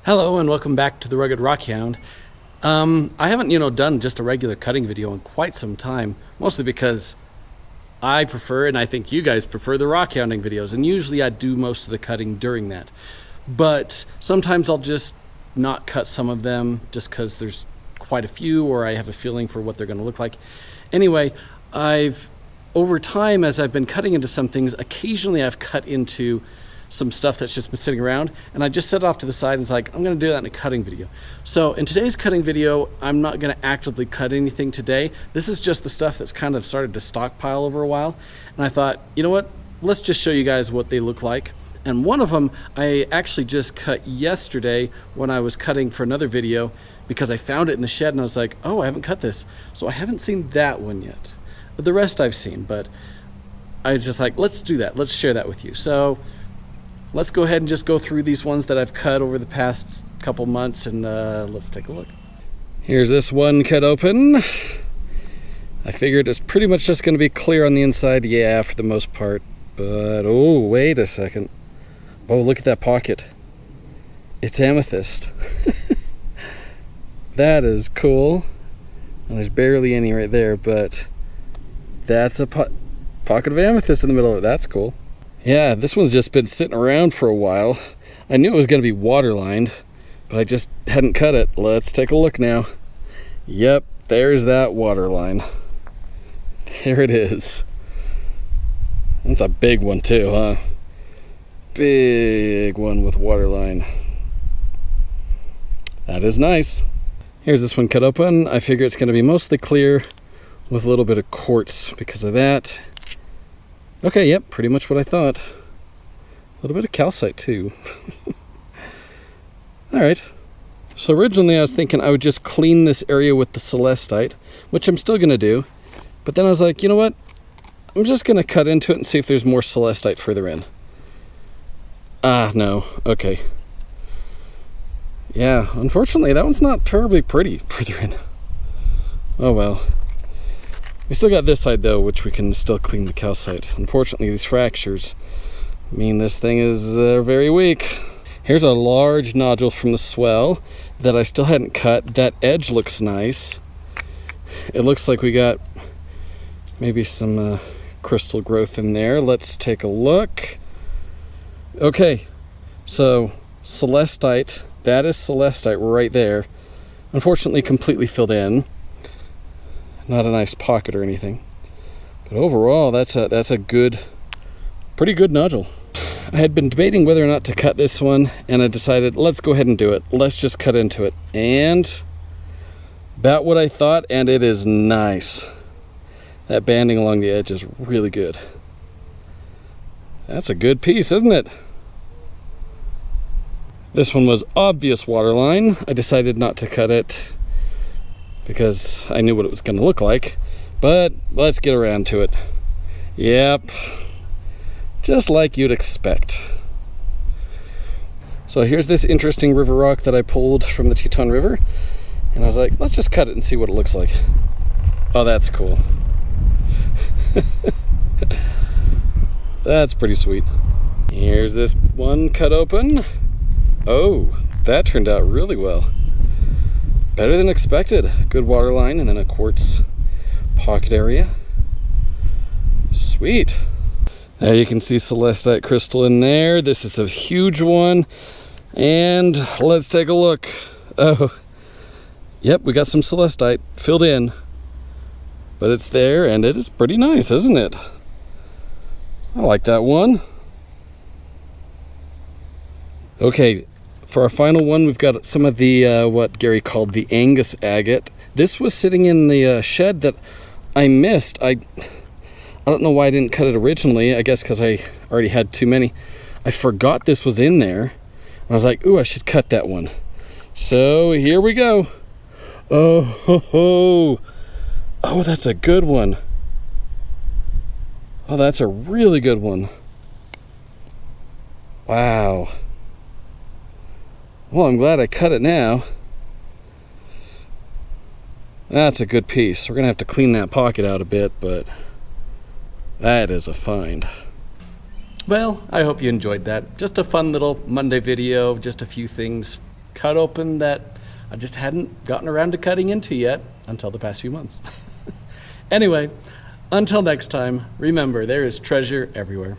Hello and welcome back to the Rugged Rockhound. I haven't, done just a regular cutting video in quite some time, mostly because I prefer, and I think you guys prefer, the rockhounding videos, and usually I do most of the cutting during that. But sometimes I'll just not cut some of them just because there's quite a few, or I have a feeling for what they're going to look like. Anyway, over time, as I've been cutting into some things, occasionally I've cut into some stuff that's just been sitting around, and I just set it off to the side and it's like, I'm going to do that in a cutting video. So in today's cutting video, I'm not going to actively cut anything today. This is just the stuff that's kind of started to stockpile over a while, and I thought, you know what, let's just show you guys what they look like. And one of them I actually just cut yesterday when I was cutting for another video, because I found it in the shed and I was like, oh, I haven't cut this. So I haven't seen that one yet, but the rest I've seen. But I was just like, let's do that, let's share that with you. So let's go ahead and just go through these ones that I've cut over the past couple months, and let's take a look. Here's this one cut open. I figured it's pretty much just going to be clear on the inside, yeah, for the most part. But, oh, wait a second. Oh, look at that pocket. It's amethyst. That is cool. Well, there's barely any right there, but that's a pocket of amethyst in the middle of it. That's cool. Yeah, this one's just been sitting around for a while. I knew it was going to be waterlined, but I just hadn't cut it. Let's take a look now. Yep, there's that waterline. There it is. That's a big one too, huh? Big one with waterline. That is nice. Here's this one cut open. I figure it's going to be mostly clear with a little bit of quartz because of that. Okay, yep, pretty much what I thought. A little bit of calcite too. Alright. So originally I was thinking I would just clean this area with the celestite, which I'm still going to do. But then I was like, you know what? I'm just going to cut into it and see if there's more celestite further in. Ah, no. Okay. Yeah, unfortunately that one's not terribly pretty further in. Oh well. We still got this side though, which we can still clean the calcite. Unfortunately, these fractures mean this thing is very weak. Here's a large nodule from the swell that I still hadn't cut. That edge looks nice. It looks like we got maybe some crystal growth in there. Let's take a look. Okay, so celestite. That is celestite right there. Unfortunately, completely filled in. Not a nice pocket or anything, but overall that's a good, pretty good nodule. I had been debating whether or not to cut this one, and I decided let's go ahead and do it. Let's just cut into it, and about what I thought, and it is nice. That banding along the edge is really good. That's a good piece, isn't it? This one was obvious waterline. I decided not to cut it because I knew what it was going to look like, but let's get around to it. Yep, just like you'd expect. So here's this interesting river rock that I pulled from the Teton River, and I was like, let's just cut it and see what it looks like. Oh, that's cool. That's pretty sweet. Here's this one cut open. Oh, that turned out really well. Better than expected. Good waterline, and then a quartz pocket area. Sweet. There you can see celestite crystal in there. This is a huge one. And let's take a look. Oh, yep, we got some celestite filled in. But it's there, and it is pretty nice, isn't it? I like that one. Okay. For our final one, we've got some of the, what Gary called the Angus agate. This was sitting in the shed that I missed. I don't know why I didn't cut it originally. I guess because I already had too many. I forgot this was in there. I was like, ooh, I should cut that one. So here we go. Oh, ho, ho. Oh, that's a good one. Oh, that's a really good one. Wow. Well, I'm glad I cut it now. That's a good piece. We're going to have to clean that pocket out a bit, but that is a find. Well, I hope you enjoyed that. Just a fun little Monday video, just a few things cut open that I just hadn't gotten around to cutting into yet until the past few months. Anyway, until next time, remember there is treasure everywhere.